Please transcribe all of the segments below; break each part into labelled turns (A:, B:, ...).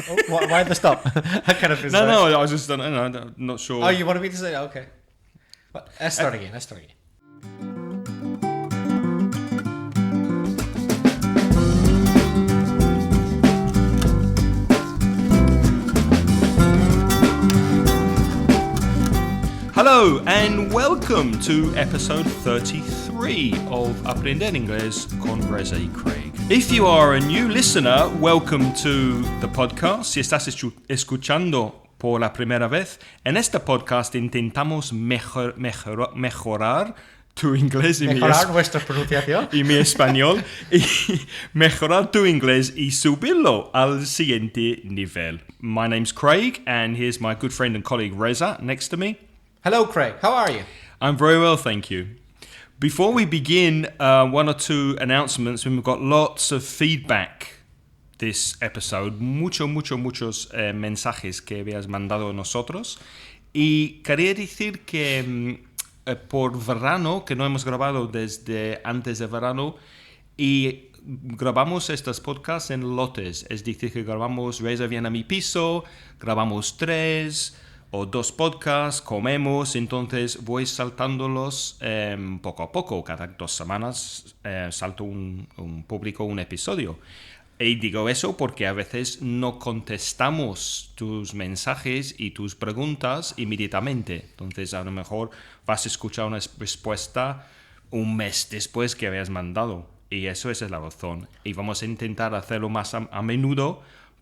A: Why the stop? I kind of
B: No, I was just, I'm not sure.
A: Oh, you wanted me to say okay. But let's start again.
B: Hello and welcome to episode 33 of Aprender Inglés con Reza y Craig. If you are a new listener, welcome to the podcast. Si estás escuchando por la primera vez, en este podcast intentamos mejorar tu inglés y
A: mejorar nuestra pronunciación
B: y mi español y mejorar tu inglés y subirlo al siguiente nivel. My name's Craig and here's my good friend and colleague Reza next to me.
A: Hello, Craig. How are you?
B: I'm very well, thank you. Before we begin, one or two announcements. We've got lots of feedback this episode. Muchos mensajes que habías mandado a nosotros. Y quería decir que por verano, que no hemos grabado desde antes de verano, y grabamos estos podcasts en lotes. Es decir, que grabamos Reza viene a mi piso, grabamos 3 o 2 podcasts, comemos, entonces voy saltándolos poco a poco. Cada 2 semanas publico un episodio. Y digo eso porque a veces no contestamos tus mensajes y tus preguntas inmediatamente. Entonces a lo mejor vas a escuchar una respuesta un mes después que habías mandado. Y eso es la razón. Y vamos a intentar hacerlo más a menudo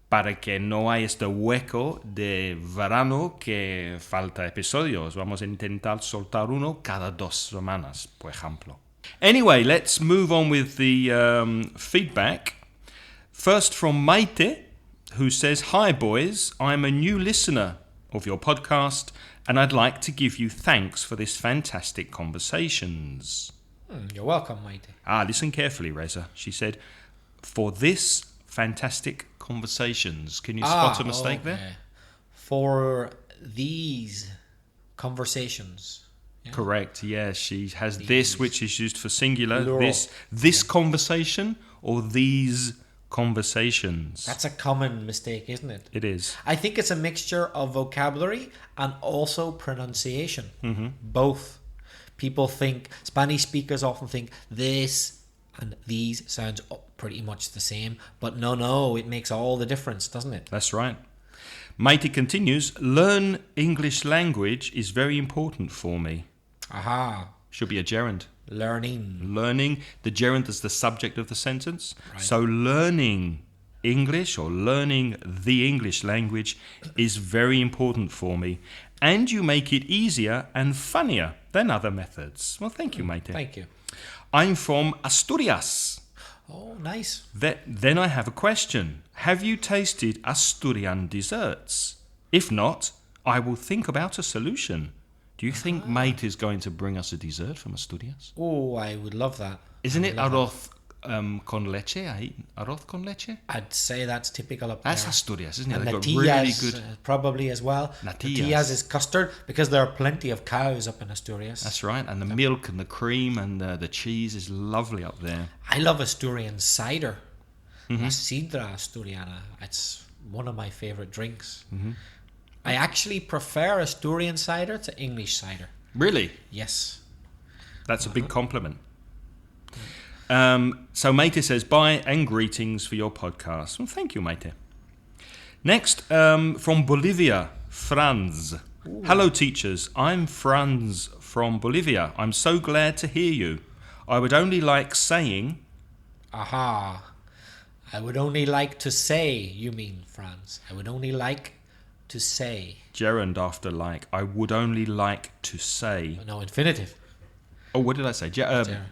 B: para que no haya este hueco de verano que falta episodios. Vamos a intentar soltar uno cada 2 semanas, por ejemplo. Anyway, let's move on with the feedback. First from Maite, who says, "Hi boys, I'm a new listener of your podcast and I'd like to give you thanks for this fantastic conversations."
A: You're welcome, Maite.
B: Listen carefully, Reza. She said, "For this fantastic conversations." Can you spot a mistake there?
A: For these conversations.
B: Yeah. Correct, yes. She has this, which is used for singular.
A: Plural.
B: This conversation or these conversations.
A: That's a common mistake, isn't it?
B: It is.
A: I think it's a mixture of vocabulary and also pronunciation.
B: Mm-hmm.
A: Both. People think, Spanish speakers often think this and these sounds pretty much the same, but no, it makes all the difference, doesn't it?
B: That's right. Maite continues, "Learn English language is very important for me."
A: Aha.
B: Should be a gerund.
A: Learning.
B: The gerund is the subject of the sentence.
A: Right.
B: So learning English or learning the English language is very important for me. And you make it easier and funnier than other methods. Well, thank you, Maite.
A: Thank you.
B: I'm from Asturias.
A: Oh, nice.
B: Then I have a question. Have you tasted Asturian desserts? If not, I will think about a solution. Do you think Maite is going to bring us a dessert from Asturias?
A: Oh, I would love that.
B: Isn't it arroz con leche? Arroz con leche?
A: I'd say that's typical up there.
B: That's Asturias, isn't it?
A: And
B: They've got
A: natillas,
B: really good...
A: probably as well. Natillas is custard because there are plenty of cows up in Asturias.
B: That's right. And the milk and the cream and the cheese is lovely up there.
A: I love Asturian cider.
B: Mm-hmm.
A: La sidra asturiana. It's one of my favorite drinks.
B: Mm-hmm.
A: I actually prefer Asturian cider to English cider.
B: Really?
A: Yes.
B: That's a big compliment. So Maite says, "Bye and greetings for your podcast." Well, thank you, Maite. Next, from Bolivia, Franz. Ooh. "Hello, teachers. I'm Franz from Bolivia. I'm so glad to hear you. I would only like saying..."
A: Aha. I would only like to say, you mean, Franz. I would only like to say.
B: Gerund after like. I would only like to say.
A: No, infinitive.
B: Oh, what did I say?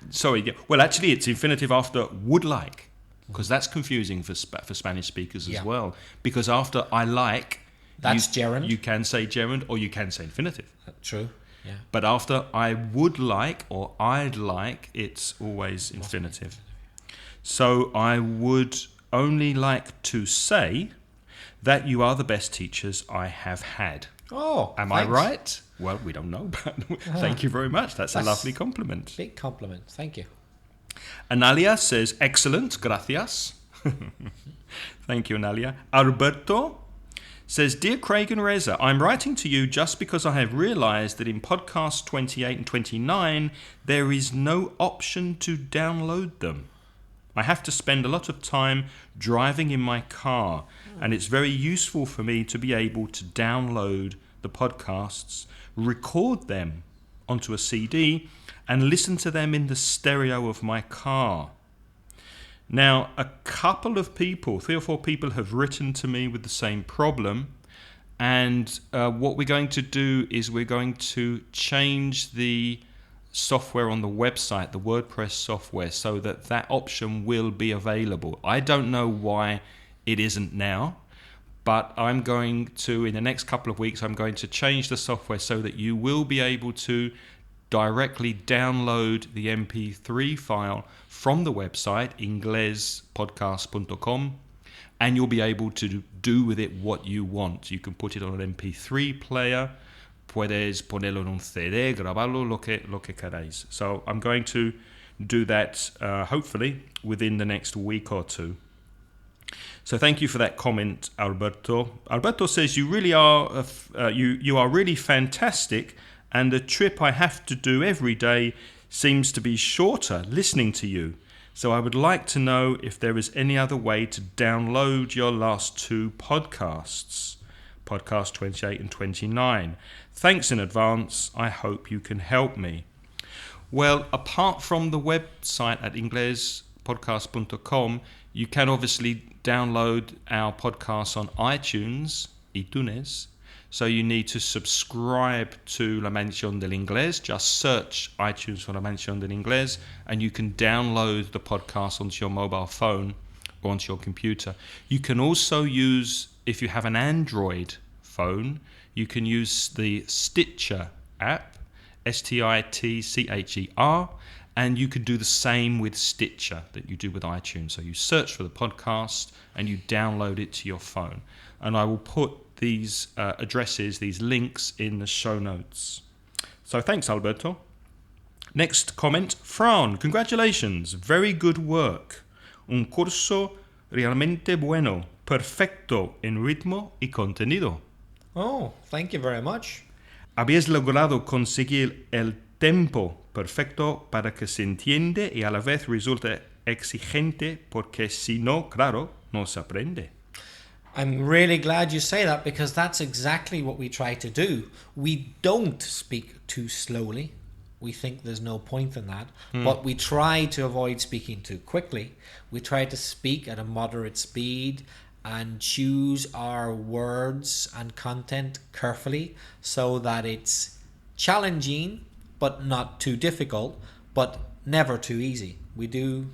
B: Sorry. Yeah. Well, actually, it's infinitive after would like, because that's confusing for Spanish speakers as well. Because after I like,
A: that's gerund.
B: You can say gerund or you can say infinitive.
A: True. Yeah.
B: But after I would like or I'd like, it's always infinitive. So I would only like to say that you are the best teachers I have had.
A: Oh,
B: Am I right? Well, we don't know, but thank you very much. That's a lovely compliment.
A: Big compliment. Thank you.
B: Analia says, "Excellent, gracias." Thank you, Nalia. Alberto says, Dear Craig and Reza, I'm writing to you just because I have realised that in podcasts 28 and 29, there is no option to download them. I have to spend a lot of time driving in my car, and it's very useful for me to be able to download the podcasts, record them onto a CD, and listen to them in the stereo of my car. Now, a couple of people, 3 or 4 people, have written to me with the same problem, and what we're going to do is we're going to change the software on the website, the WordPress software, so that that option will be available. I don't know why it isn't now, but I'm going to, in the next couple of weeks, I'm going to change the software so that you will be able to directly download the MP3 file from the website, inglespodcast.com, and you'll be able to do with it what you want. You can put it on an MP3 player, puedes ponerlo en un CD, grabarlo, lo que queráis. So I'm going to do that hopefully within the next week or 2. So thank you for that comment, Alberto. Alberto says you really are you are really fantastic, and the trip I have to do every day seems to be shorter listening to you. So I would like to know if there is any other way to download your last 2 podcasts, podcast 28 and 29. Thanks in advance. I hope you can help me. Well, apart from the website at inglespodcast.com, you can obviously download our podcasts on iTunes. So you need to subscribe to La Mansión del Inglés. Just search iTunes for La Mansión del Inglés, and you can download the podcast onto your mobile phone or onto your computer. You can also use, if you have an Android phone, you can use the Stitcher app, Stitcher, and you can do the same with Stitcher that you do with iTunes. So you search for the podcast and you download it to your phone. And I will put these addresses, these links in the show notes. So thanks, Alberto. Next comment, Fran, congratulations, very good work. Un curso realmente bueno, perfecto en ritmo y contenido.
A: Oh, thank you very much.
B: Habéis logrado conseguir el tempo perfecto para que se entiende y a la vez resulte exigente, porque si no, claro, no se aprende.
A: I'm really glad you say that, because that's exactly what we try to do. We don't speak too slowly. We think there's no point in that. But we try to avoid speaking too quickly. We try to speak at a moderate speed and choose our words and content carefully so that it's challenging but not too difficult, but never too easy. We do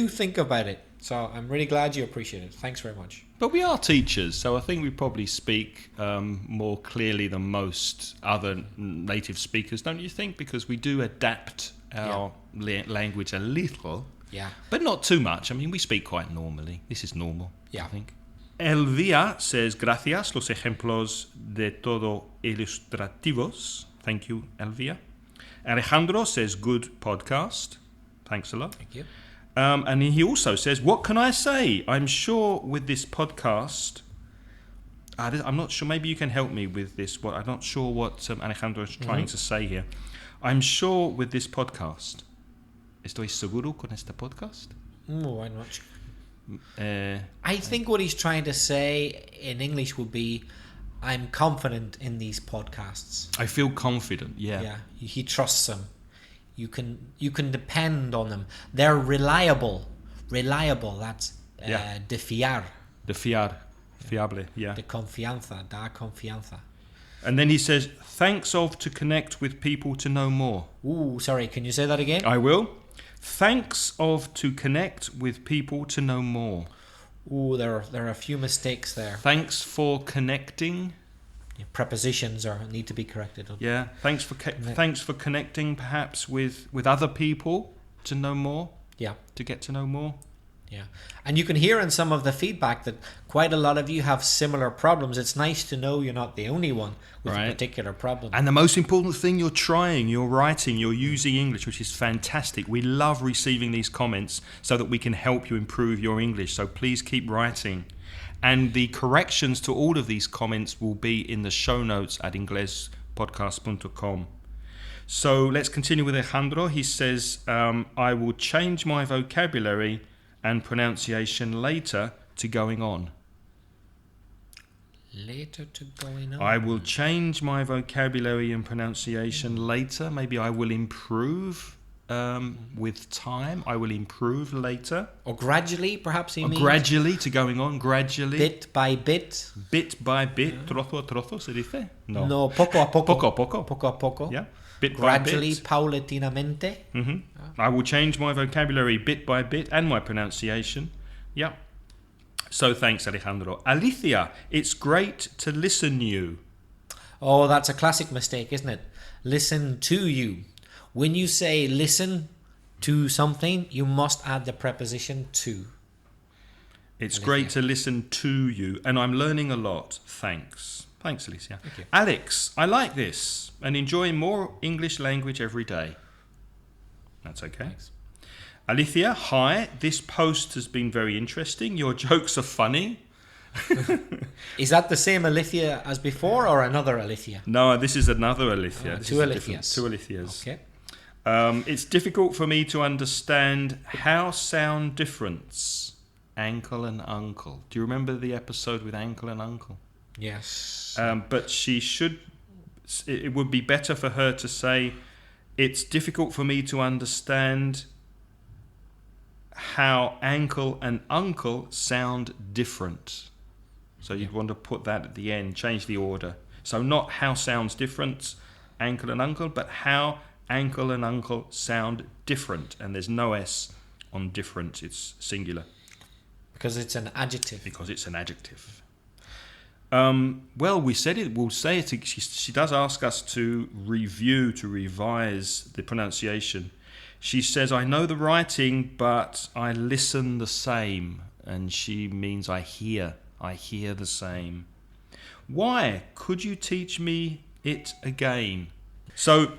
A: think about it. So I'm really glad you appreciate it. Thanks very much.
B: But we are teachers, so I think we probably speak more clearly than most other native speakers, don't you think? Because we do adapt our language a little, but not too much. I mean, we speak quite normally. This is normal, I think. Elvia says, gracias, los ejemplos de todo ilustrativos. Thank you, Elvia. Alejandro says, good podcast. Thanks a lot.
A: Thank you.
B: And he also says, what can I say? I'm sure with this podcast, I'm not sure, maybe you can help me with this. I'm not sure what Alejandro is trying to say here. I'm sure with this podcast. ¿Estoy seguro con este podcast?
A: Oh, I'm not sure. I think what he's trying to say in English would be, I'm confident in these podcasts.
B: I feel confident, Yeah,
A: he trusts them. You can depend on them. They're reliable. That's de fiar.
B: De fiar. Fiable, yeah.
A: De confianza. Da confianza.
B: And then he says, thanks to connect with people to know more.
A: Ooh, sorry, can you say that again?
B: I will. Thanks to connect with people to know more.
A: Ooh, there are a few mistakes there.
B: Thanks for connecting.
A: Prepositions need to be corrected.
B: Yeah, thanks for connecting perhaps with other people to know more.
A: Yeah.
B: To get to know more.
A: Yeah. And you can hear in some of the feedback that quite a lot of you have similar problems. It's nice to know you're not the only one with a particular problem.
B: And the most important thing, you're trying, you're writing, you're using English, which is fantastic. We love receiving these comments so that we can help you improve your English. So please keep writing. And the corrections to all of these comments will be in the show notes at inglespodcast.com. So let's continue with Alejandro. He says, I will change my vocabulary and pronunciation later to going on.
A: Later to going on.
B: I will change my vocabulary and pronunciation later. Maybe I will improve with time. I will improve later.
A: Or gradually, perhaps he means.
B: Gradually to going on. Gradually.
A: Bit by bit.
B: Bit by bit. Trozo a trozo se dice? No.
A: No, poco a poco.
B: Poco a poco.
A: Poco a poco.
B: Yeah. Bit
A: Gradually,
B: by bit.
A: paulatinamente.
B: Mm-hmm. I will change my vocabulary bit by bit and my pronunciation. Yeah. So thanks, Alejandro. Alicia, it's great to listen you.
A: Oh, that's a classic mistake, isn't it? Listen to you. When you say listen to something, you must add the preposition to.
B: It's
A: Alicia.
B: great to listen to you, and I'm learning a lot. Thanks. Thanks, Alicia.
A: Thank you.
B: Alex, I like this and enjoy more English language every day. That's okay.
A: Thanks.
B: Alicia, hi. This post has been very interesting. Your jokes are funny.
A: Is that the same Alicia as before or another Alicia?
B: No, this is another Alicia. This
A: Two
B: is a different-
A: Alicias.
B: Two Alicias.
A: Okay.
B: It's difficult for me to understand how sound difference, ankle and uncle. Do you remember the episode with ankle and uncle?
A: Yes.
B: But she should. It would be better for her to say, "It's difficult for me to understand how ankle and uncle sound different." So you'd want to put that at the end, change the order. So not how sounds different, ankle and uncle, but how ankle and uncle sound different. And there's no S on different, it's singular.
A: Because it's an adjective.
B: Because it's an adjective. Well, we said it, we'll say it. She does ask us to review, to revise the pronunciation. She says, I know the writing, but I listen the same. And she means I hear the same. Why? Could you teach me it again? So,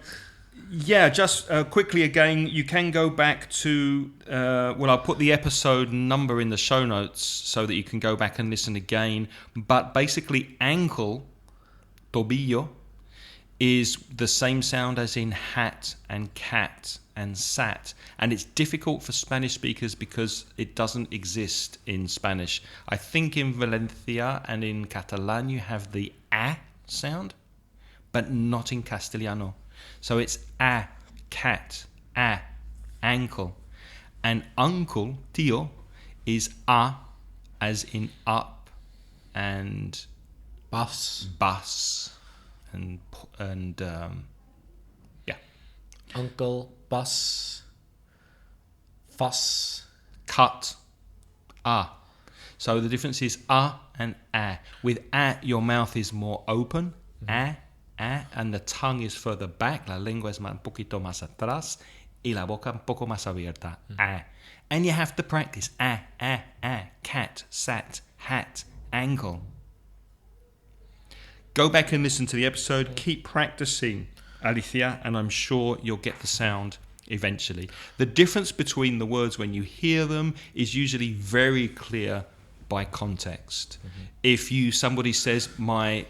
B: yeah, just quickly again, you can go back to, I'll put the episode number in the show notes so that you can go back and listen again. But basically, ankle, tobillo, is the same sound as in hat and cat and sat. And it's difficult for Spanish speakers because it doesn't exist in Spanish. I think in Valencia and in Catalan you have the a sound, but not in Castellano. So it's a, cat, a, ankle. And uncle, tío, is a as in up and
A: Bus.
B: and yeah.
A: Uncle, bus, fuss.
B: Cut, a. So the difference is a and a. With a, your mouth is more open, a, and the tongue is further back, la lengua es un poquito más atrás, y la boca un poco más abierta, a. And you have to practice a, cat, sat, hat, ankle. Go back and listen to the episode, keep practicing, Alicia, and I'm sure you'll get the sound eventually. The difference between the words when you hear them is usually very clear by context. If somebody says, my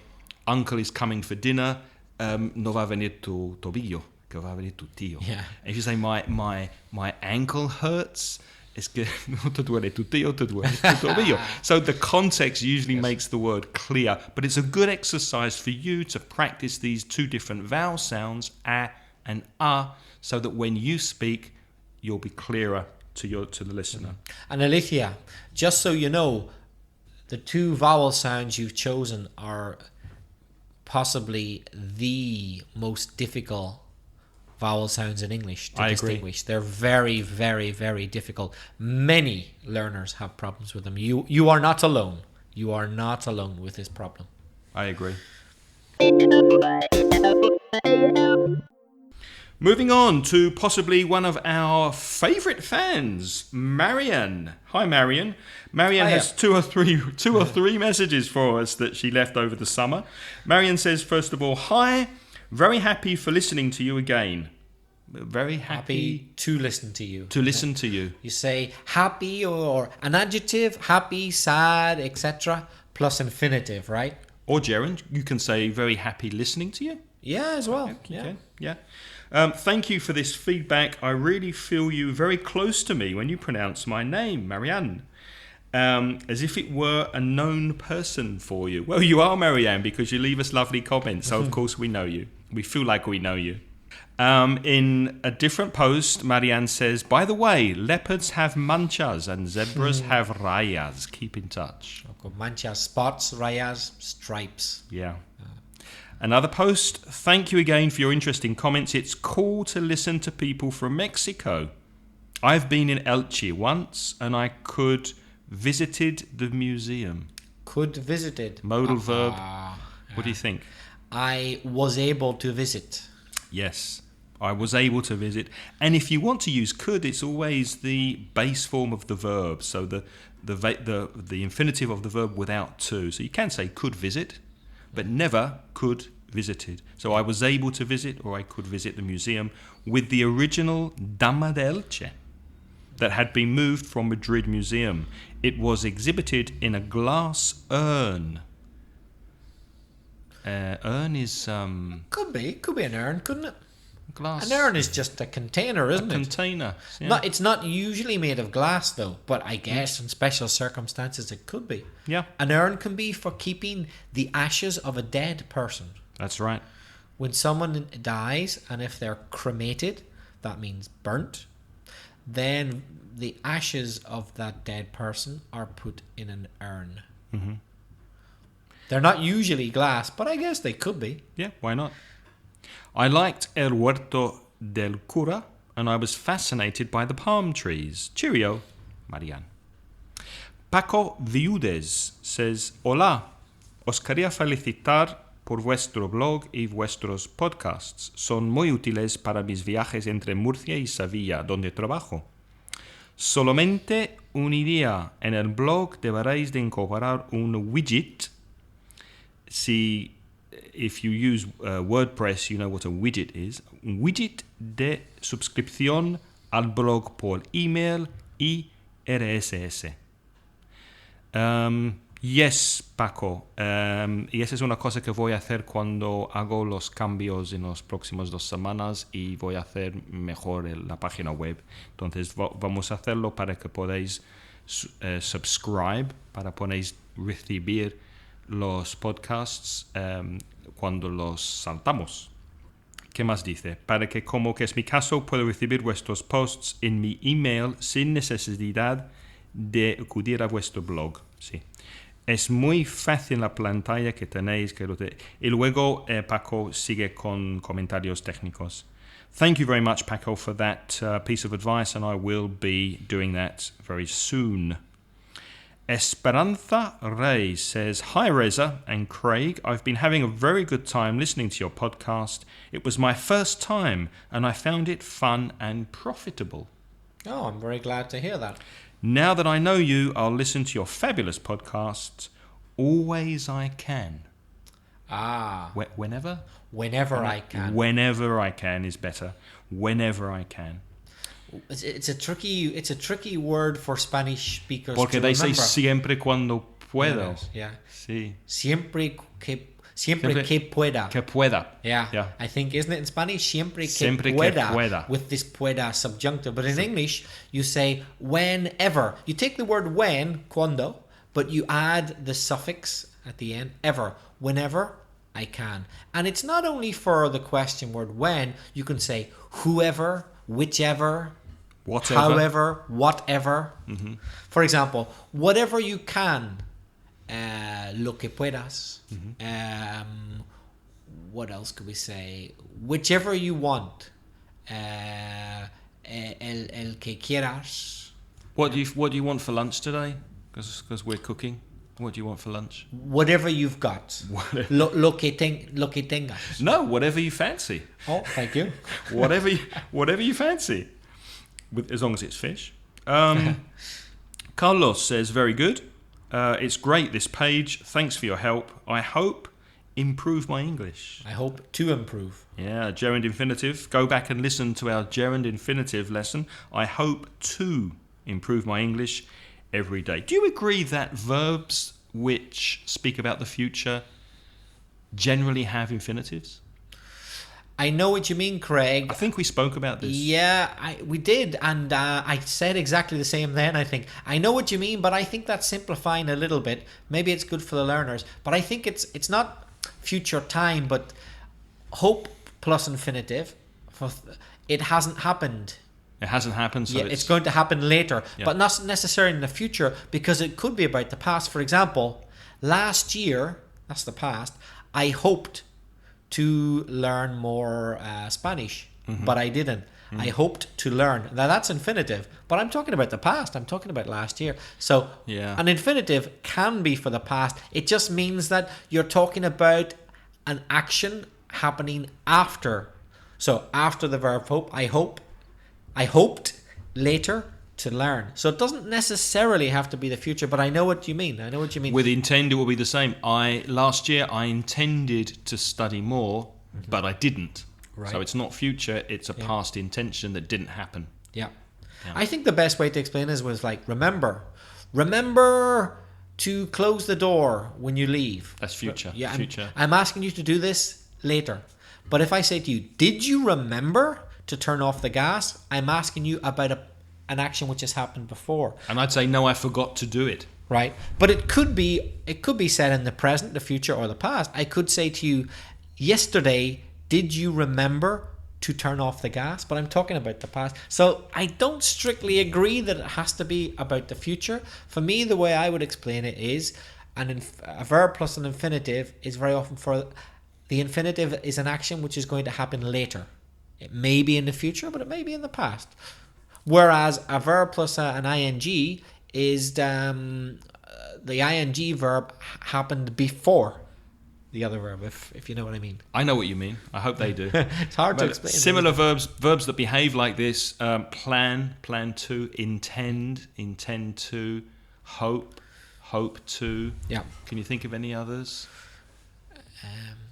B: uncle is coming for dinner, no va a venir tu tobillo, que va a venir tu tío.
A: Yeah.
B: If you say, my ankle hurts, es que no te duele tu tío, te duele tu tobillo. So the context usually makes the word clear, but it's a good exercise for you to practice these two different vowel sounds, a and so that when you speak, you'll be clearer to the listener.
A: And Alicia, just so you know, the two vowel sounds you've chosen are possibly the most difficult vowel sounds in English to distinguish. They're very, very, very difficult. Many learners have problems with them. You are not alone. You are not alone with this problem.
B: I agree. Moving on to possibly one of our favourite fans, Marianne. Hi, Marianne. Marianne has two or three messages for us that she left over the summer. Marianne says, first of all, hi, very happy for listening to you again. Very happy
A: to listen to you.
B: To listen to you.
A: You say happy or an adjective, happy, sad, etc. plus infinitive, right?
B: Or gerund, you can say very happy listening to you.
A: Yeah, as well.
B: Okay. Yeah. Thank you for this feedback. I really feel you very close to me when you pronounce my name, Marianne. As if it were a known person for you. Well, you are, Marianne, because you leave us lovely comments. So, of course, we know you. We feel like we know you. In a different post, Marianne says, by the way, leopards have manchas and zebras have rayas. Keep in touch.
A: Manchas, spots, rayas, stripes.
B: Yeah. Another post, thank you again for your interesting comments. It's cool to listen to people from Mexico. I've been in Elche once and I visited the museum.
A: Visited.
B: Modal verb. What do you think?
A: I was able to visit.
B: Yes, I was able to visit. And if you want to use could, it's always the base form of the verb. So the infinitive of the verb without to. So you can say could visit, but never could visited. So I was able to visit, or I could visit the museum with the original Dama de Elche that had been moved from Madrid Museum. It was exhibited in a glass urn. Urn is
A: could be an urn, couldn't it?
B: Glass.
A: An urn is just a container, isn't it?
B: A container. Yeah.
A: It's not usually made of glass though, but I guess in special circumstances it could be.
B: Yeah.
A: An urn can be for keeping the ashes of a dead person.
B: That's right.
A: When someone dies and if they're cremated, that means burnt, then the ashes of that dead person are put in an urn.
B: Mm-hmm.
A: They're not usually glass, but I guess they could be.
B: Yeah, why not? I liked El Huerto del Cura, and I was fascinated by the palm trees. Cheerio, Marianne. Paco Viudes says, Hola, os quería felicitar por vuestro blog y vuestros podcasts. Son muy útiles para mis viajes entre Murcia y Sevilla, donde trabajo. Solamente un día en el blog deberéis de incorporar un widget. If you use WordPress, you know what a widget is. Un widget de suscripción al blog por email y RSS. Yes, Paco. Y esa es una cosa que voy a hacer cuando hago los cambios en las próximas 2 semanas y voy a hacer mejor la página web. Entonces vamos a hacerlo para que podáis subscribe, para podáis recibir los podcasts cuando los saltamos. ¿Qué más dice? Para que, como que es mi caso, puedo recibir vuestros posts en mi email sin necesidad de acudir a vuestro blog. Sí. Es muy fácil la pantalla que tenéis. Y luego Paco sigue con comentarios técnicos. Thank you very much, Paco, for that piece of advice, and I will be doing that very soon. Esperanza Rey says, Hi Reza and Craig, I've been having a very good time listening to your podcast. It was my first time and I found it fun and profitable.
A: Oh, I'm very glad to hear that.
B: Now that I know you, I'll listen to your fabulous podcasts. Always I can. Whenever?
A: Whenever I can.
B: Whenever I can is better. Whenever I can.
A: It's a tricky word for Spanish speakers.
B: Porque they say siempre cuando puedo.
A: Yeah.
B: Sí.
A: Siempre que pueda.
B: Que pueda.
A: Yeah. I think, isn't it in Spanish? Siempre que pueda. With this pueda subjunctive. But in English, you say whenever. You take the word when, cuando, but you add the suffix at the end, ever. Whenever I can. And it's not only for the question word when. You can say whoever, whichever,
B: whatever.
A: However, whatever.
B: Mm-hmm.
A: For example, whatever you can, lo que puedas.
B: Mm-hmm.
A: What else could we say? Whichever you want. El que quieras.
B: What do you want for lunch today? Because we're cooking. What do you want for lunch?
A: Whatever you've got. Lo que tengas.
B: No, whatever you fancy.
A: Oh, thank you.
B: whatever you fancy. As long as it's fish. Carlos says, very good. It's great, this page. Thanks for your help. I hope improve my English.
A: I hope to improve.
B: Yeah, gerund infinitive. Go back and listen to our gerund infinitive lesson. I hope to improve my English every day. Do you agree that verbs which speak about the future generally have infinitives?
A: I know what you mean, Craig.
B: I think we spoke about this.
A: Yeah, we did, and I said exactly the same then, I think. I know what you mean, but I think that's simplifying a little bit. Maybe it's good for the learners, but I think it's not future time, but hope plus infinitive. It hasn't happened.
B: It hasn't happened, so
A: it's going to happen later, but not necessarily in the future, because it could be about the past. For example, last year, that's the past, I hoped to learn more Spanish, but I didn't. I hoped to learn. Now that's infinitive, but I'm talking about the past. I'm talking about last year. So an infinitive can be for the past. It just means that you're talking about an action happening after. So after the verb hope, I hoped later to learn. So it doesn't necessarily have to be the future, but I know what you mean.
B: With intend, it will be the same. Last year, I intended to study more, but I didn't. Right. So it's not future, it's a past intention that didn't happen.
A: Yeah. I think the best way to explain this was like, remember to close the door when you leave.
B: That's future.
A: Yeah,
B: future.
A: I'm asking you to do this later. But if I say to you, did you remember to turn off the gas? I'm asking you about an action which has happened before.
B: And I'd say, no, I forgot to do it.
A: Right. But it could be said in the present, the future, or the past. I could say to you, yesterday, did you remember to turn off the gas? But I'm talking about the past. So I don't strictly agree that it has to be about the future. For me, the way I would explain it is a verb plus an infinitive is very often for the infinitive is an action which is going to happen later. It may be in the future, but it may be in the past. Whereas a verb plus an ing is the ing verb happened before the other verb, if you know what I mean.
B: I know what you mean. I hope they do.
A: It's hard to explain.
B: Similar verbs that behave like this: plan to, intend to, hope to.
A: Yeah.
B: Can you think of any others?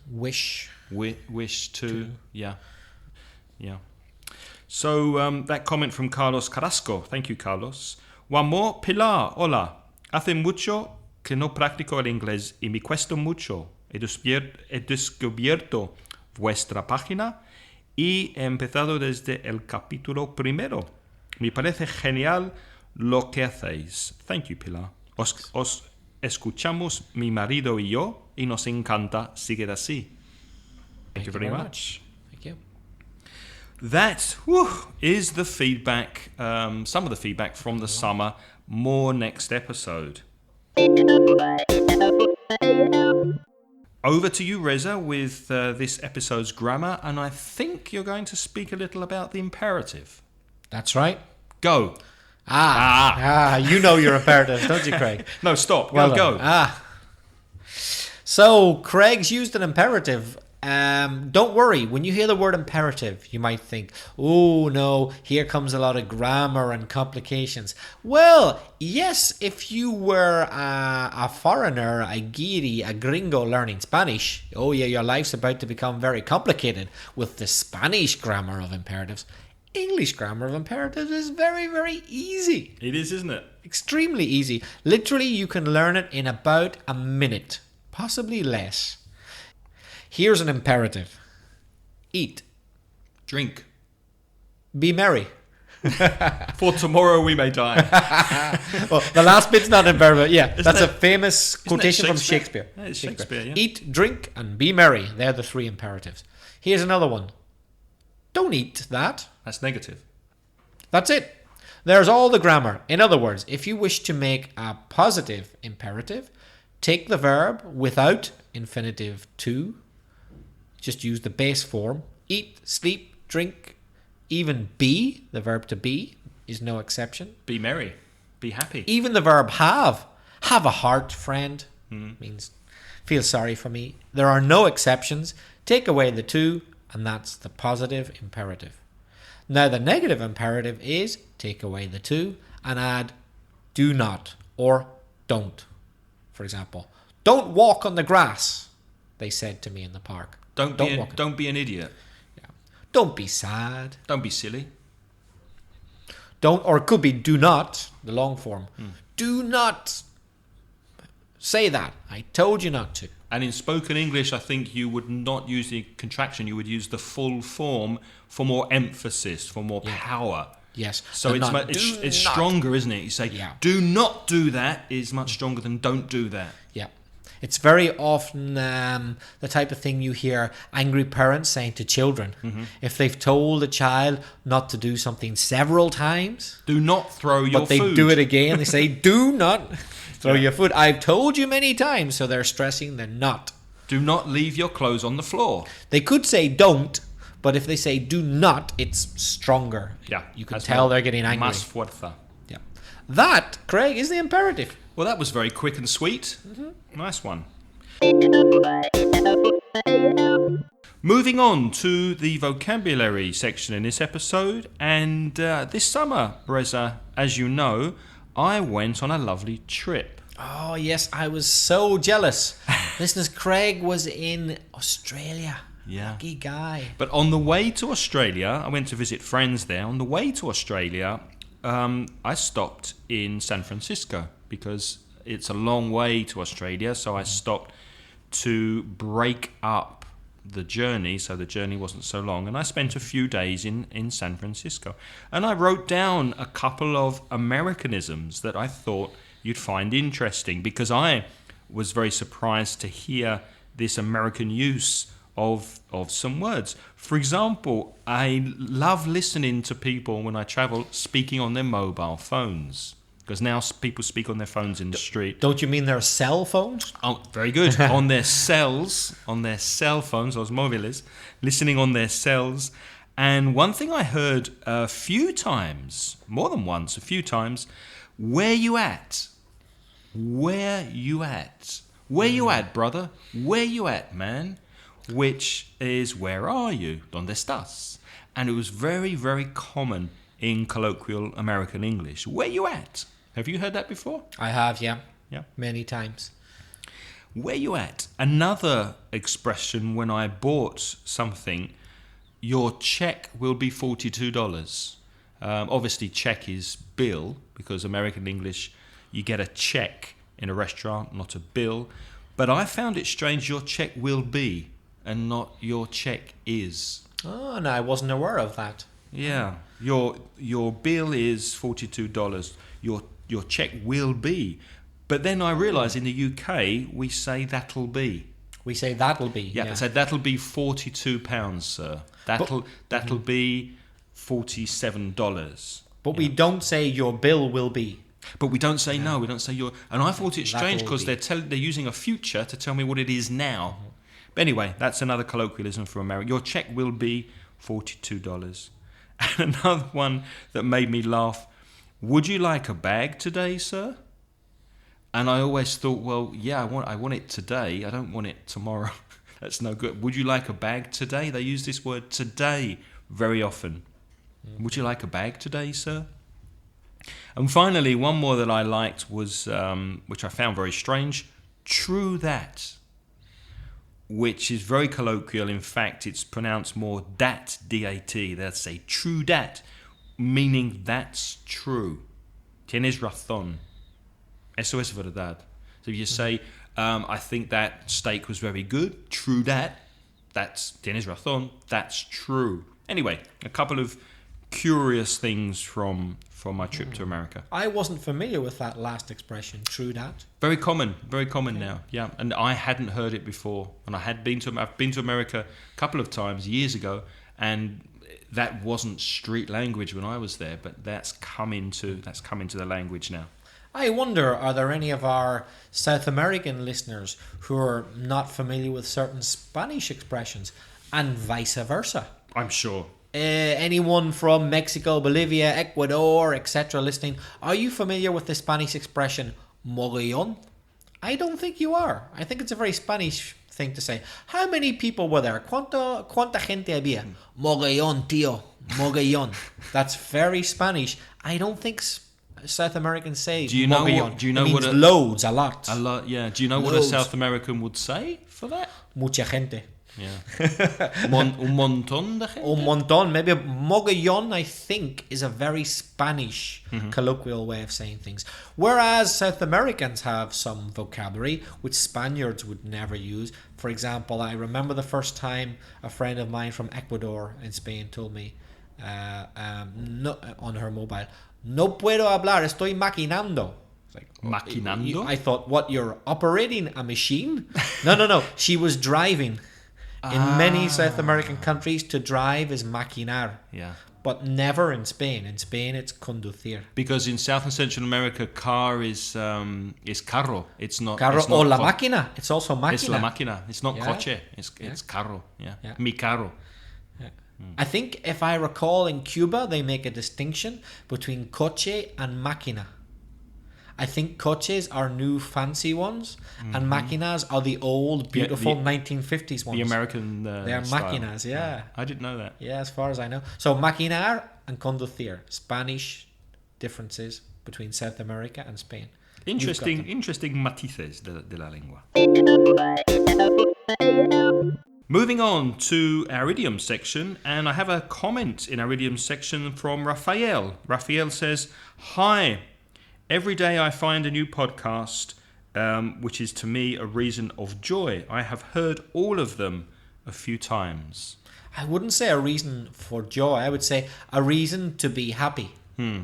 A: Wish.
B: Wish to. Yeah. So that comment from Carlos Carrasco. Thank you, Carlos. One more. Pilar, hola. Hace mucho que no practico el inglés y me cuesta mucho. He descubierto vuestra página y he empezado desde el capítulo primero. Me parece genial lo que hacéis. Thank you, Pilar. Os escuchamos mi marido y yo y nos encanta. Sigue así. Thank you very much.
A: Thank you.
B: That is the feedback, some of the feedback from the summer. More next episode. Over to you, Reza, with this episode's grammar, and I think you're going to speak a little about the imperative.
A: That's right.
B: Go.
A: You know your imperative, don't you, Craig?
B: No, stop.
A: Well
B: go.
A: So, Craig's used an imperative. Don't worry, when you hear the word imperative, you might think, oh no, here comes a lot of grammar and complications. Well, yes, if you were a foreigner, a guiri, a gringo learning Spanish, oh yeah, your life's about to become very complicated with the Spanish grammar of imperatives. English grammar of imperatives is very, very easy.
B: It is, isn't it?
A: Extremely easy. Literally, you can learn it in about a minute, possibly less. Here's an imperative. Eat.
B: Drink.
A: Be merry.
B: For tomorrow we may die.
A: Well, the last bit's not imperative. Yeah, that's a famous quotation from Shakespeare.
B: Yeah, it's Shakespeare, yeah.
A: Eat, drink, and be merry. They're the three imperatives. Here's another one. Don't eat that.
B: That's negative.
A: That's it. There's all the grammar. In other words, if you wish to make a positive imperative, take the verb without infinitive to. Just use the base form. Eat, sleep, drink, even be, the verb to be, is no exception.
B: Be merry. Be happy.
A: Even the verb have. Have a heart, friend. Means feel sorry for me. There are no exceptions. Take away the to, and that's the positive imperative. Now the negative imperative is take away the to and add do not or don't. For example, don't walk on the grass, they said to me in the park.
B: Don't be an idiot.
A: Yeah. Don't be sad.
B: Don't be silly.
A: Don't, or it could be do not, the long form. Do not say that. I told you not to.
B: And in spoken English, I think you would not use the contraction. You would use the full form for more emphasis, for more power.
A: Yes.
B: So it's stronger, isn't it? You say, do not do that is much stronger than don't do that.
A: Yeah. It's very often the type of thing you hear angry parents saying to children. If they've told a child not to do something several times.
B: Do not throw your food.
A: But they do it again. They say, do not throw your food. I've told you many times. So they're stressing the not.
B: Do not leave your clothes on the floor.
A: They could say don't. But if they say do not, it's stronger.
B: Yeah.
A: You can tell they're getting angry.
B: Más fuerza.
A: Yeah. That, Craig, is the imperative.
B: Well, that was very quick and sweet. Nice one. Moving on to the vocabulary section in this episode. And this summer, Reza, as you know, I went on a lovely trip.
A: Oh, yes. I was so jealous. Listeners, Craig was in Australia.
B: Yeah.
A: Lucky guy.
B: But on the way to Australia, I went to visit friends there. On the way to Australia, I stopped in San Francisco because it's a long way to Australia. So I stopped to break up the journey so the journey wasn't so long. And I spent a few days in San Francisco. And I wrote down a couple of Americanisms that I thought you'd find interesting because I was very surprised to hear this American use of some words. For example, I love listening to people when I travel speaking on their mobile phones because now people speak on their phones in the street.
A: Don't you mean their cell phones?
B: Oh, very good. On their cell phones, those móviles, listening on their cells. And one thing I heard a few times, more than once, a few times, where you at? Where you at? Where you at, brother? Where you at, man? Which is, where are you? ¿Dónde estás? And it was very, very common in colloquial American English. Where you at? Have you heard that before?
A: I have, yeah.
B: Yeah.
A: Many times.
B: Where you at? Another expression when I bought something, your check will be $42. Obviously, check is bill, because American English, you get a check in a restaurant, not a bill. But I found it strange, your check will be, and not your check is.
A: Oh, no, I wasn't aware of that.
B: Yeah, your bill is $42. Your check will be. But then I realised in the UK we say that'll be.
A: We say that'll be.
B: Yeah. So that'll be £42, sir. That'll be $47.
A: But we don't say your bill will be.
B: But we don't say no. We don't say your. And I thought it strange because they're using a future to tell me what it is now. But anyway, that's another colloquialism for America. Your check will be $42. And another one that made me laugh. Would you like a bag today, sir? And I always thought, well, yeah, I want it today. I don't want it tomorrow. That's no good. Would you like a bag today? They use this word today very often. Would you like a bag today, sir? And finally, one more that I liked was, which I found very strange, true that, which is very colloquial. In fact, it's pronounced more dat, D-A-T. They'll say true dat, meaning that's true. Tienes razón. Eso es verdad. So if you say, I think that steak was very good, true that, that's tienes razón, that's true. Anyway, a couple of curious things from my trip to America.
A: I wasn't familiar with that last expression, true that.
B: Very common now. Yeah, and I hadn't heard it before. And I've been to America a couple of times years ago, and that wasn't street language when I was there, but that's come into the language now.
A: I wonder, are there any of our South American listeners who are not familiar with certain Spanish expressions, and vice versa?
B: I'm sure.
A: Anyone from Mexico, Bolivia, Ecuador, etc. listening, are you familiar with the Spanish expression mogollón. I don't think you are. I think it's a very Spanish thing to say. How many people were there? ¿Cuánta gente había? Mogollón, tío. Mogollón. That's very Spanish. I don't think South Americans say mogollón.
B: Do you know
A: it
B: what
A: means loads, a lot.
B: A lot, yeah. Do you know
A: Loads.
B: what a South American would say for that?
A: Mucha gente.
B: Yeah. Un montón de gente?
A: Un montón. Maybe mogollón, I think, is a very Spanish colloquial way of saying things. Whereas South Americans have some vocabulary which Spaniards would never use. For example, I remember the first time a friend of mine from Ecuador in Spain told me no, on her mobile, no puedo hablar, estoy maquinando. Like,
B: Maquinando?
A: I thought, what, you're operating a machine? No. She was driving. In many South American countries, to drive is maquinar.
B: Yeah.
A: But never in Spain. In Spain, it's conducir.
B: Because in South and Central America, car is carro. It's not
A: Carro
B: it's not
A: o la máquina. It's also máquina.
B: It's la máquina. It's not
A: Yeah.
B: coche. It's carro. Yeah. Mi carro.
A: Yeah. I think, if I recall, in Cuba, they make a distinction between coche and máquina. I think coches are new fancy ones, and máquinas are the old, beautiful 1950s ones.
B: The American
A: They are
B: style.
A: máquinas, yeah.
B: I didn't know that.
A: Yeah, as far as I know. So maquinar and conducir, Spanish differences between South America and Spain.
B: Interesting matices de la lengua. Moving on to our idioms section, and I have a comment in our idioms section from Rafael. Rafael says, "Hi. Every day I find a new podcast, which is to me a reason of joy. I have heard all of them a few times."
A: I wouldn't say a reason for joy. I would say a reason to be happy.
B: Yeah.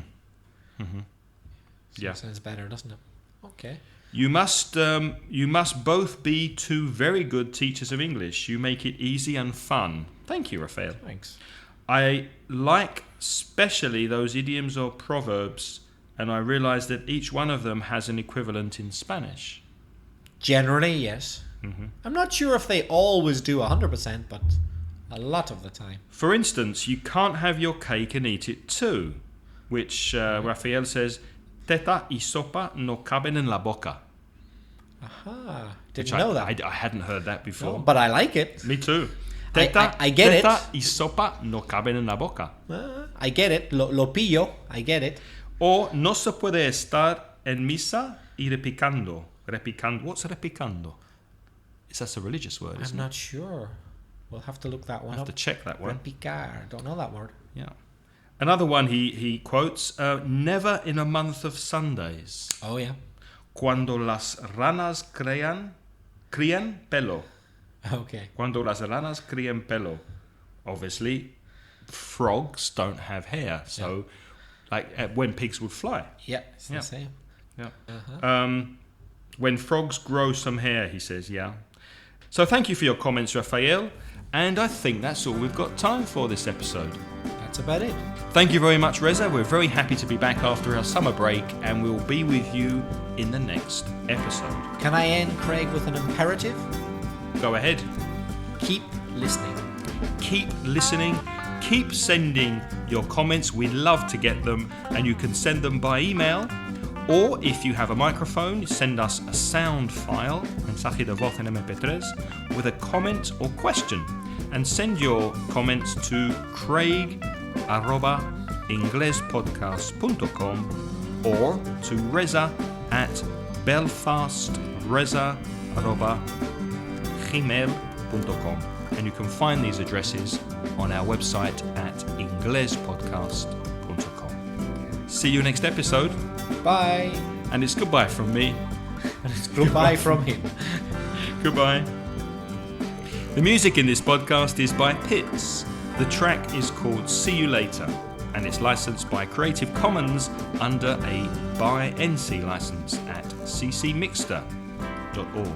A: Sounds better, doesn't it? Okay.
B: You must both be two very good teachers of English. You make it easy and fun. Thank you, Rafael.
A: Thanks.
B: I like especially those idioms or proverbs, and I realize that each one of them has an equivalent in Spanish.
A: Generally, yes. I'm not sure if they always do 100%, but a lot of the time.
B: For instance, you can't have your cake and eat it too, which Rafael says, teta y sopa no caben en la boca.
A: Aha. Didn't
B: Which
A: know that.
B: I hadn't heard that before.
A: No, but I like it.
B: Me too.
A: I get it.
B: Teta y sopa no caben en la boca.
A: I get it. Lo pillo. I get it.
B: O no se puede estar en misa y repicando. Repicando. What's repicando? That's a religious word, isn't
A: I'm not sure. We'll have to look that one
B: it? Have
A: up.
B: to check that one.
A: Repicar. Don't know that word.
B: Yeah. Another one he quotes, never in a month of Sundays.
A: Oh, yeah.
B: Cuando las ranas crían pelo.
A: Okay.
B: Cuando las ranas crían pelo. Obviously, frogs don't have hair. So, when pigs would fly.
A: Yeah, it's the same.
B: Yeah.
A: Uh-huh.
B: When frogs grow some hair, he says, yeah. So thank you for your comments, Rafael. And I think that's all we've got time for this episode.
A: That's about it.
B: Thank you very much, Reza. We're very happy to be back after our summer break, and we'll be with you in the next episode.
A: Can I end, Craig, with an imperative?
B: Go ahead.
A: Keep listening.
B: Keep listening. Keep sending your comments. We love to get them, and you can send them by email. Or if you have a microphone, send us a sound file, mensaje de voz en MP3, with a comment or question. And send your comments to craig@inglespodcast.com or to reza@belfastreza@gmail.com. And you can find these addresses on our website at inglespodcast.com. See you next episode.
A: Bye.
B: And it's goodbye from me.
A: And it's goodbye from him.
B: Goodbye. The music in this podcast is by Pitts. The track is called See You Later, and it's licensed by Creative Commons under a by NC license at ccmixter.org.